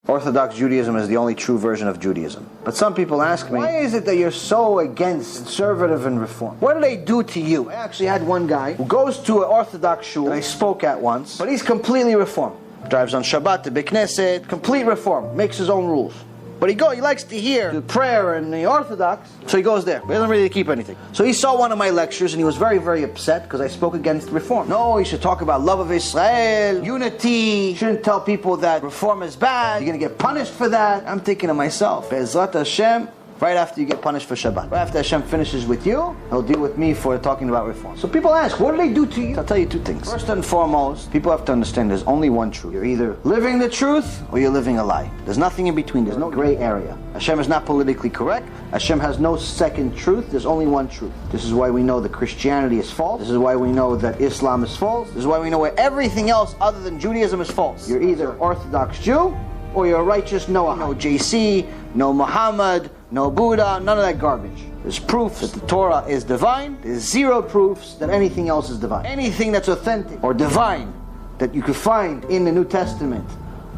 Orthodox Judaism is the only true version of Judaism. But some people ask me, why is it that you're so against conservative and reform? What do they do to you? I actually had one guy who goes to an Orthodox shul that I spoke at once, but he's completely reformed. Drives on Shabbat to Knesset, complete reform, makes his own rules. But he likes to hear the prayer in the Orthodox, so he goes there. He doesn't really keep anything. So he saw one of my lectures and he was very, very upset because I spoke against reform. No, you should talk about love of Israel, unity. You shouldn't tell people that reform is bad. You're going to get punished for that. I'm thinking to myself, BeEzrat HaShem, right after you get punished for Shabbat. Right after Hashem finishes with you, He'll deal with me for talking about reform. So people ask, what do they do to you? I'll tell you two things. First and foremost, people have to understand there's only one truth. You're either living the truth or you're living a lie. There's nothing in between. There's no gray area. Hashem is not politically correct. Hashem has no second truth. There's only one truth. This is why we know that Christianity is false. This is why we know that Islam is false. This is why we know where everything else other than Judaism is false. You're either Orthodox Jew or you're a righteous Noah. No JC, no Muhammad, no Buddha, none of that garbage. There's proof that the Torah is divine. There's zero proofs that anything else is divine. Anything that's authentic or divine that you could find in the New Testament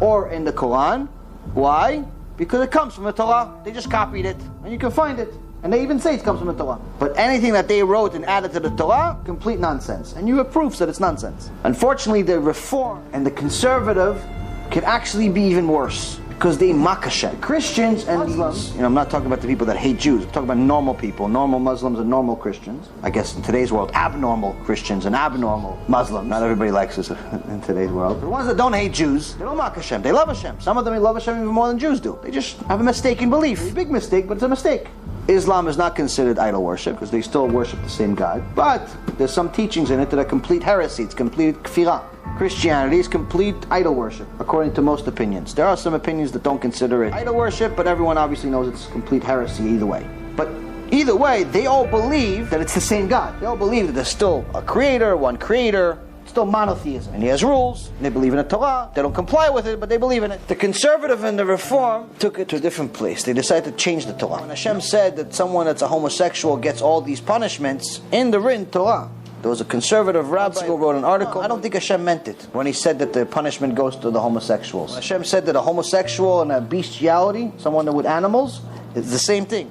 or in the Quran. Why? Because it comes from the Torah. They just copied it, and you can find it. And they even say it comes from the Torah. But anything that they wrote and added to the Torah, complete nonsense. And you have proofs that it's nonsense. Unfortunately, the reform and the conservative can actually be even worse. Because they mock Hashem. Christians and Muslims, I'm not talking about the people that hate Jews. I'm talking about normal people, normal Muslims and normal Christians. I guess in today's world, abnormal Christians and abnormal Muslims. Not everybody likes this in today's world. The ones that don't hate Jews, they don't mock Hashem. They love Hashem. Some of them love Hashem even more than Jews do. They just have a mistaken belief. It's a big mistake, but it's a mistake. Islam is not considered idol worship because they still worship the same God. But there's some teachings in it that are complete heresy. It's complete kfirah. Christianity is complete idol worship, according to most opinions. There are some opinions that don't consider it idol worship, but everyone obviously knows it's complete heresy either way. But either way, they all believe that it's the same God. They all believe that there's still a creator, one creator, still monotheism. And he has rules, and they believe in the Torah. They don't comply with it, but they believe in it. The conservative and the reform took it to a different place. They decided to change the Torah. When Hashem said that someone that's a homosexual gets all these punishments, in the written Torah, there was a conservative rabbi who wrote an article. I don't think Hashem meant it when he said that the punishment goes to the homosexuals. When Hashem said that a homosexual and a bestiality, someone with animals, is the same thing.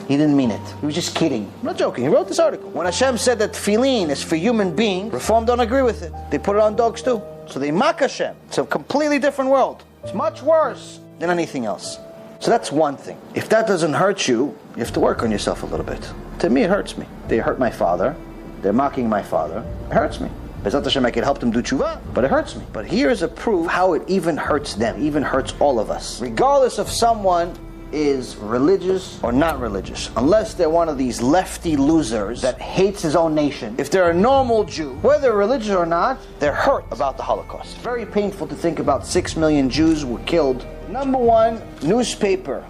He didn't mean it. He was just kidding. I'm not joking. He wrote this article. When Hashem said that tefillin is for human beings, Reform don't agree with it. They put it on dogs too. So they mock Hashem. It's a completely different world. It's much worse than anything else. So that's one thing. If that doesn't hurt you, you have to work on yourself a little bit. To me, it hurts me. They hurt my father. They're mocking my father. It hurts me. BeEzrat HaShem, I can help them do tshuva, but it hurts me. But here's a proof how it even hurts them, even hurts all of us. Regardless if someone is religious or not religious, unless they're one of these lefty losers that hates his own nation, if they're a normal Jew, whether religious or not, they're hurt about the Holocaust. It's very painful to think about 6 million Jews were killed. Number one newspaper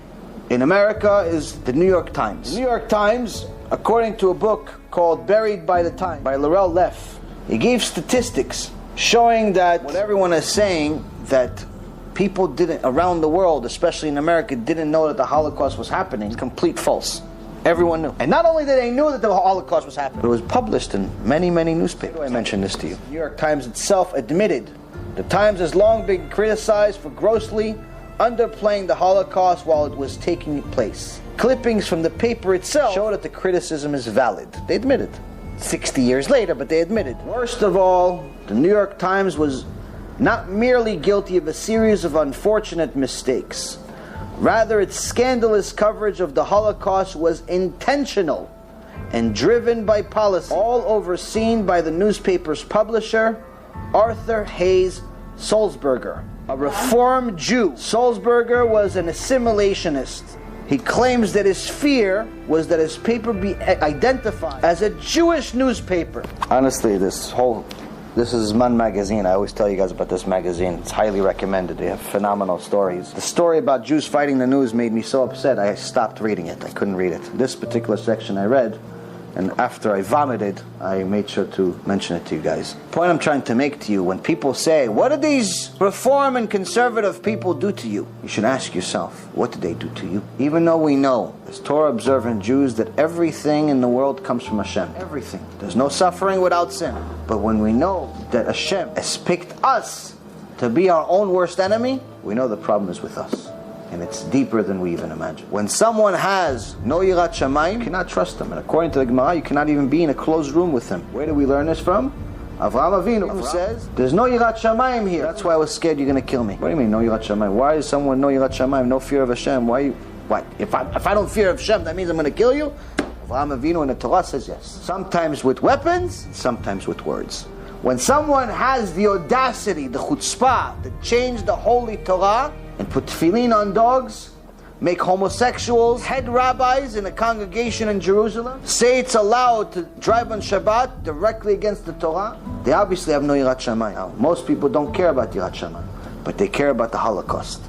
in America is the New York Times. The New York Times, according to a book called Buried by the Time by Laurel Leff, he gave statistics showing that what everyone is saying, that people didn't, around the world, especially in America, didn't know that the Holocaust was happening. It's complete false. Everyone knew. And not only did they know that the Holocaust was happening, but it was published in many, many newspapers. I mentioned this to you. The New York Times itself admitted the Times has long been criticized for grossly underplaying the Holocaust while it was taking place. Clippings from the paper itself show that the criticism is valid. They admit it. 60 years later, but they admit it. Worst of all, the New York Times was not merely guilty of a series of unfortunate mistakes. Rather, its scandalous coverage of the Holocaust was intentional and driven by policy, all overseen by the newspaper's publisher, Arthur Hayes Sulzberger, a reformed Jew. Sulzberger was an assimilationist. He claims that his fear was that his paper be identified as a Jewish newspaper. Honestly, this is Man magazine. I always tell you guys about this magazine. It's highly recommended. They have phenomenal stories. The story about Jews fighting the news made me so upset I stopped reading it. I couldn't read it. This particular section I read, and after I vomited, I made sure to mention it to you guys. The point I'm trying to make to you, when people say, what did these reform and conservative people do to you? You should ask yourself, what did they do to you? Even though we know, as Torah-observant Jews, that everything in the world comes from Hashem. Everything. There's no suffering without sin. But when we know that Hashem has picked us to be our own worst enemy, we know the problem is with us. And it's deeper than we even imagine. When someone has no yirat shamayim, you cannot trust them. And according to the Gemara, you cannot even be in a closed room with them. Where do we learn this from? Avraham Avinu says, there's no yirat shamayim here. That's why I was scared you're going to kill me. What do you mean, no yirat shamayim? Why is someone no yirat shamayim, no fear of Hashem? What? If I don't fear of Hashem, that means I'm going to kill you? Avraham Avinu in the Torah says yes. Sometimes with weapons, sometimes with words. When someone has the audacity, the chutzpah, to change the holy Torah and put tefillin on dogs, make homosexuals head rabbis in a congregation in Jerusalem, say it's allowed to drive on Shabbat directly against the Torah, they obviously have no yirat shamayim. Most people don't care about yirat shamayim, but they care about the Holocaust.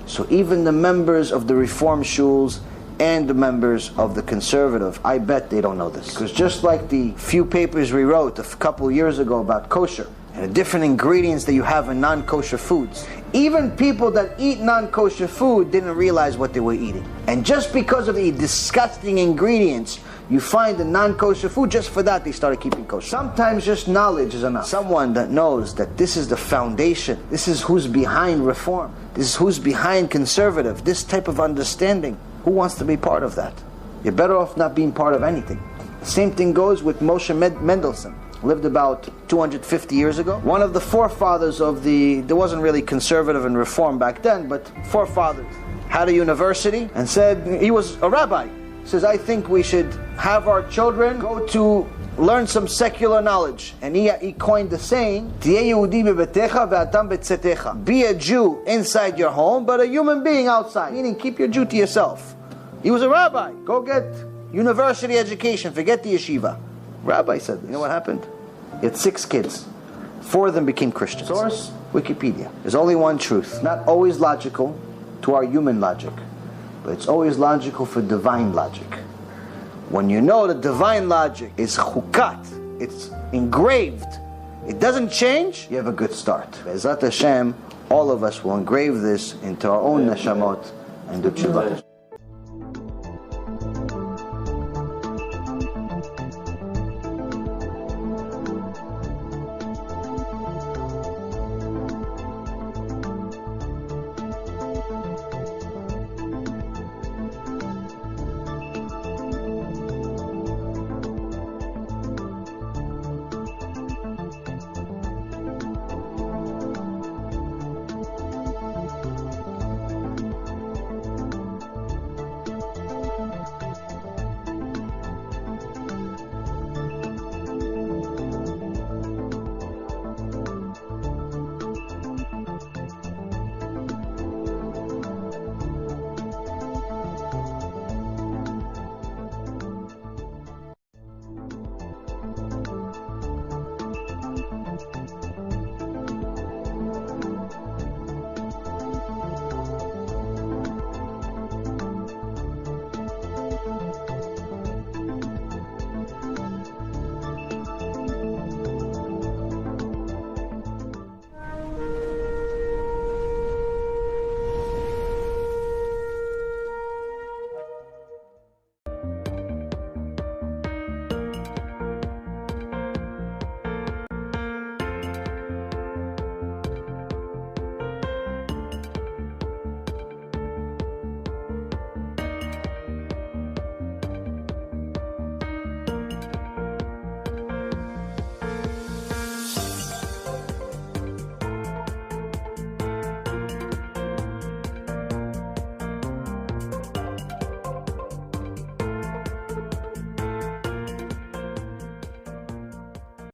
So even the members of the Reform shuls and the members of the conservative, I bet they don't know this. Because just like the few papers we wrote a couple years ago about kosher, and the different ingredients that you have in non-kosher foods, even people that eat non-kosher food didn't realize what they were eating. And just because of the disgusting ingredients you find in non-kosher food, just for that they started keeping kosher. Sometimes just knowledge is enough. Someone that knows that this is the foundation, this is who's behind reform, this is who's behind conservative, this type of understanding, who wants to be part of that? You're better off not being part of anything. The same thing goes with Moshe Mendelssohn. Lived about 250 years ago. One of the forefathers of there wasn't really conservative and reform back then, but forefathers, had a university and said, he was a rabbi. He says, I think we should have our children go to learn some secular knowledge. And he coined the saying, be a Jew inside your home, but a human being outside. Meaning, keep your Jew to yourself. He was a rabbi. Go get university education. Forget the yeshiva. Rabbi said, you know what happened? He had 6 kids. 4 of them became Christians. Source, Wikipedia. There's only one truth. Not always logical to our human logic, but it's always logical for divine logic. When you know the divine logic is chukat, it's engraved, it doesn't change, you have a good start. BeEzrat HaShem, all of us will engrave this into our own neshamot and do tshuva.